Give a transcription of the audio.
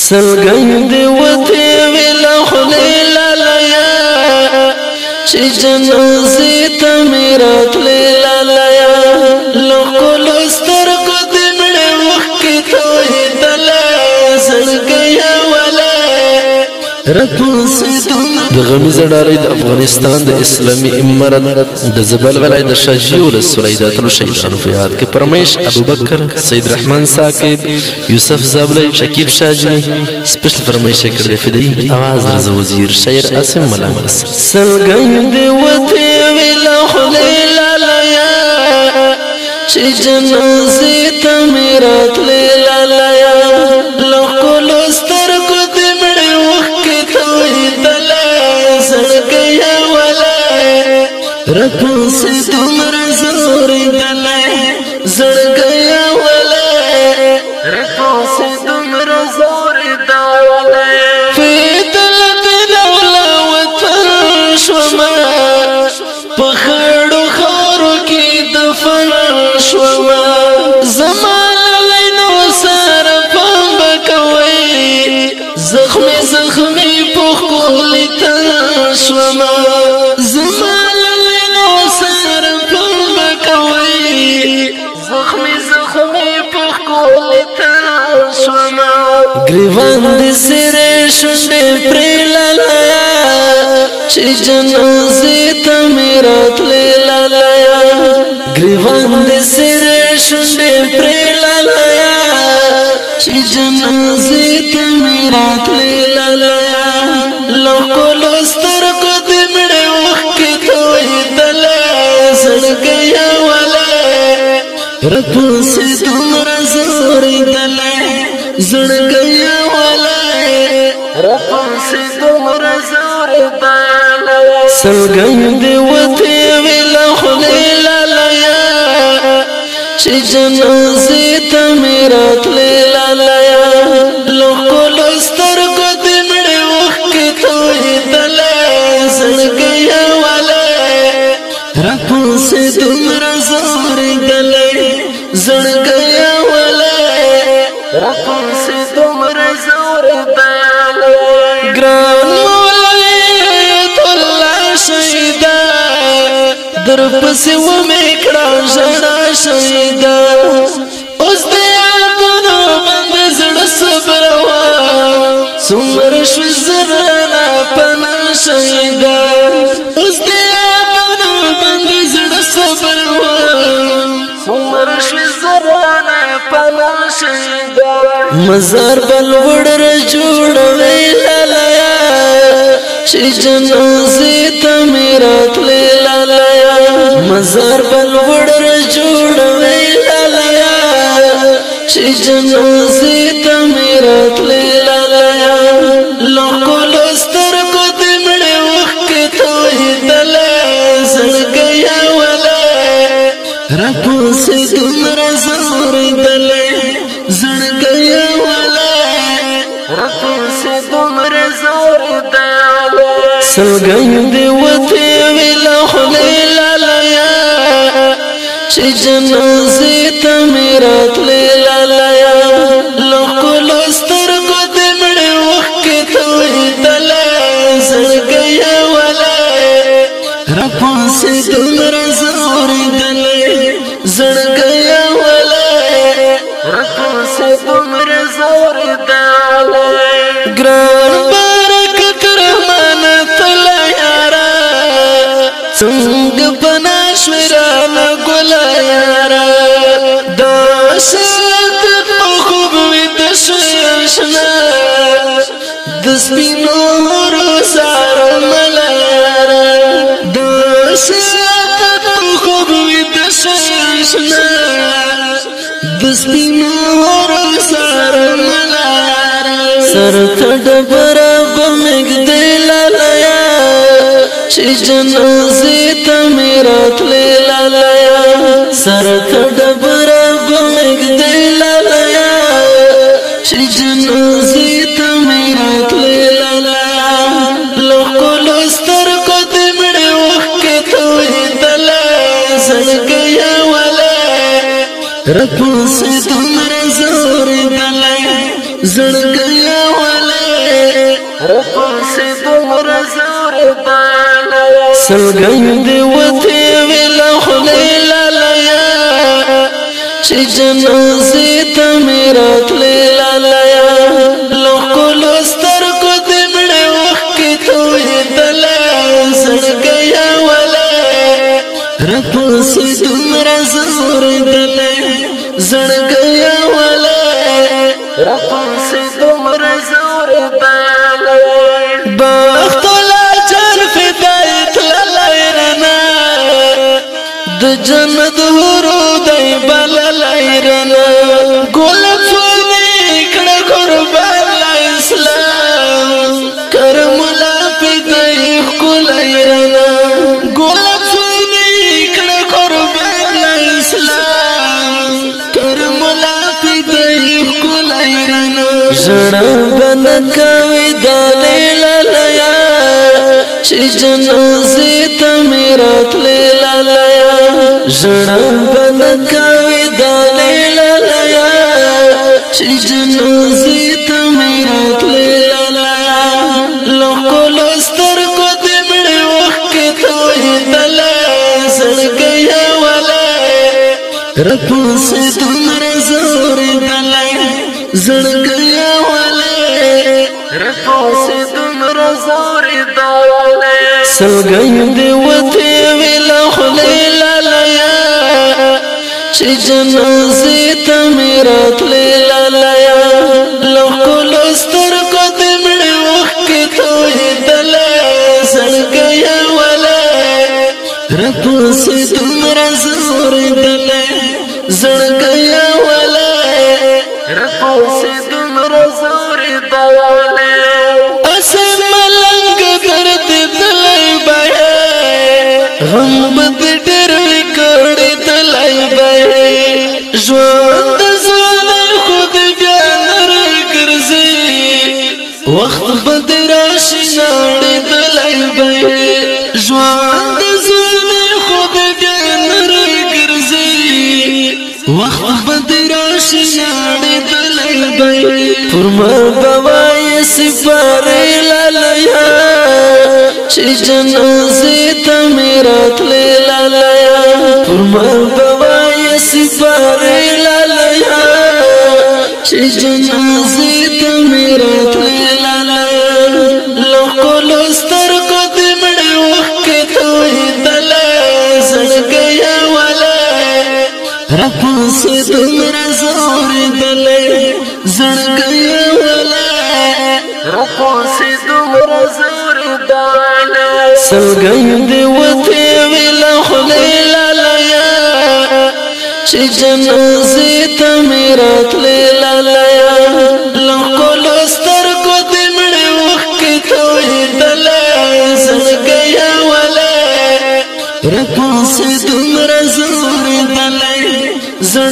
سلګند وته ویلا خلیلا لیا چې جنازې ته میرات لیلا لیا لکل سترګو دې مړې وخت ته دلا سلګیا ولا د غمیز ډارې د افغانستان د اسلامي امارت د زبل ولایت د شاجی ولسوالۍ د اتلو شهیدانو په یاد کې پرمیش ابوبکر سید رحمان ثاقب یوسف زابلی شکیب شاجنی سپیشل فرمایش کړی فدی आवाज رضا وزیر شاعر عاصم ملامت سلګند وته ویلا خلیلا لیا چې جنازې ته میرات لیلا لیا لکل سترګو رکن سے تمہارا زور دلے زڑ گیا والے رکن سے تمہارا زور دلے فی دل دولا وطن شما پخڑو خارو کی دفن شما زمان لینو سار پام بکوئی زخمی زخمی پخولی تن شما زمان گریوان دی سره شنډې پرېلا لیا چې جنازې ته میرات لیلا لیا گریوان دی سره شنډې پرېلا لیا چې جنازې ته میرات لیلا لیا لکل سترګو دې مړې وخت تویدله زړګیا ولا رکن سے تمہارا زور دلے زڑ گیا والے رکن سے تمہارا زور دلے سلګند وته ویلا خلیلا لیا چې جنازې ته میرات لیلا لیا لکل سترګو دې مړې وخت تویدله زړګیا والے رکن سے تمہارا زور دلے زڑ گیا والے رکن سے تمہارا زور دلے گران مولیت اللہ شہیدہ در پسی ومیکڑا جڑا شہیدہ اس دیادونو بند زڑ صبروا سمرش زرانا پنا شہیدہ اس دیادونو بند زڑ صبروا سمرش زرانا پنا شہیدہ مزار بل وڑر جوڑوی لالیا چې جنازې ته میرات لیلا لیا مزار بل وڑر جوڑوی لالیا چې جنازې ته میرات لیلا لیا لکل سترګو دې مړې وخت تویدله زړګیا ولا رکن سے تمہارا زور دلے زڑ گیا والے رکن سے تمہارا زور دلے سلګند وته ویلا خلیلا لیا چې جنازې ته میرات لیلا لیا لکل سترګو دې مړې وخت تویدله زړ گیا والے رکن سے تمہارا زور دلے زڑ گیا والے رکن سے تمہارا زور دلے گران بارک رحمان تلا یارا څنګه بناشورانا ګلا یارا داشت په خوب وي د شنا د سپینو روزار ملا یارا داشت په خوب وي د شنا د سپینو روزار ملا یارا سر تډبر بمګدل لیا چې جنازې ته میرات لیلا لیا سر تډبر بمګدل لیا چې جنازې ته میرات لیلا لیا لکل سترګو دې مړې وخت تویدله زړګیا ولا رکن سے تمہارا زور دلے زڑ گیا گیا ولے رپاسی دمر زور دالا سلگن دی وطی ویلا خلیلا لیا چی جنازی تا میرات لیلا لیا لخکل استر کو دمڑے وقت کی توی دلا سڑ گیا ولے رپاسی دمر زور دلا زڑ گیا ولے رپاسی دمر زور دلا بخت لا جان فدایت للیرنا د جنت هرو دای بل لیرنا ګل فونی کړه قربان اسلام کرم لا فدای کول لیرنا ګل فونی کړه قربان اسلام کرم لا فدای کول لیرنا زړه بن کوي دلیل لیا چی جنازی تا میرات لیلا لیا زړه بن کوي دلیل لیا چی جنازی تا میرات لیلا لیا لکل سترگو دمڑی وقت کی توی دلا زړ گیا ولا رپاسی دمر زور دلا زړ گیا ولا رپاسی دمر زور دلا سلگن دی وطی ویلا خلیلا لیا چی جنازی تا میرات لیلا لیا لکل استر کو دمڑی وقت کی توی دلا زڑ گیا ولا رپاسی دمر زور دلا زڑ گیا ولا رپاسی دمر زور دلا اسم ملنگ گرد دلائی بائی غم بد ڈروی کڑی دلائی بائی جوان دزوان خود بیانر گرزی وقت بد راشی ناڑی دلائی بائی جوان دزوان خود بیانر گرزی وقت بد راشی ناڑی دلائی بائی فرما بوائی سپاری لالیا چی جنازی تا میرات لیلا لیا فرما بوائی سپاری لالیا چی جنازی تا میرات لیلا لیا لکل استر کو دمڑی وقت کی توی دلا زڑ گیا ولا رپاسی دمر زور دلا زڑ گیا ولا رپاسی دمر زور دلا سلگن دی وطی ویلا خلیلا لیا چی جنازی تا میرات لیلا لیا لکل استر کو دمڑی وقت کی توی دلا زڑ گیا ولا رپاسی دمر زور دلا زڑ